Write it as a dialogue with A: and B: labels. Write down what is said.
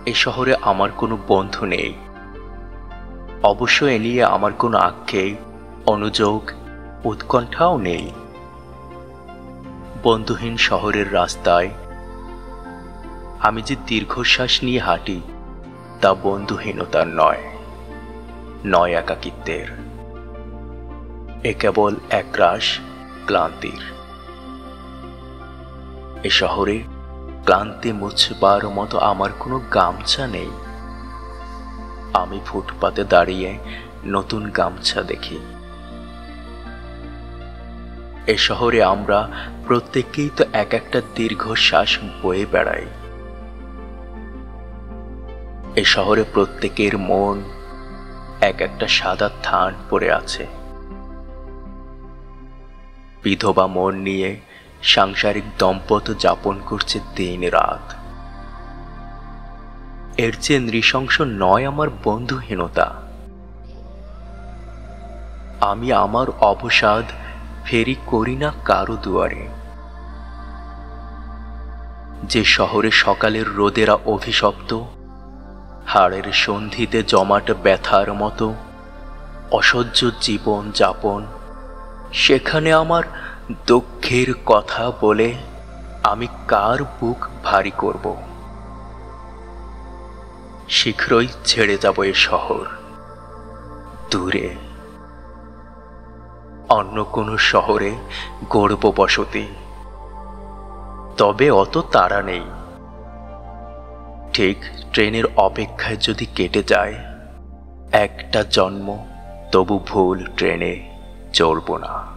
A: এ শহরে আমার কোনো বন্ধু নেই। অবশ্য এ নিয়ে আমার কোনো আক্ষেপ, অনুযোগ, উৎকণ্ঠাও নেই। বন্ধুহীন শহরের রাস্তায় আমি যে দীর্ঘশ্বাস নিয়ে হাঁটি, তা বন্ধুহীনতার নয় একাকিত্বের। এ কেবল একরাশ ক্লান্তির। এ শহরে ক্লান্তি মুছবার মতো আমার কোনো গামছা নেই। আমি ফুটপাতে দাঁড়িয়ে নতুন গামছা দেখি। এ শহরে আমরা প্রত্যেকেই তো এক একটা দীর্ঘশ্বাস বয়ে বেড়াই। এ শহরে প্রত্যেকের মন এক একটা সাদা থান পড়ে আছে। বিধবা মন নিয়ে সাংসারিক দম্পত্য যাপন করছে দিন রাত। এর চেয়ে নৃশংস নয় আমার বন্ধুহীনতা। আমি আমার অবসাদ ফেরি করি না কারো দুয়ারে। যে শহরে সকালের রোদেরা অভিশপ্ত, হাড়ের সন্ধিতে জমাট ব্যথার মতো অসহ্য জীবন যাপন, সেখানে আমার দুঃখের কথা বলে আমি কার বুক ভারী করব? শীঘ্রই ছেড়ে যাব এ শহর, দূরে অন্য কোনো শহরে গড়ব বসতি। তবে অত তাড়া নেই। ঠিক ট্রেনের অপেক্ষায় যদি কেটে যায় একটা জন্ম, তবু ভুল ট্রেনে চড়ব না।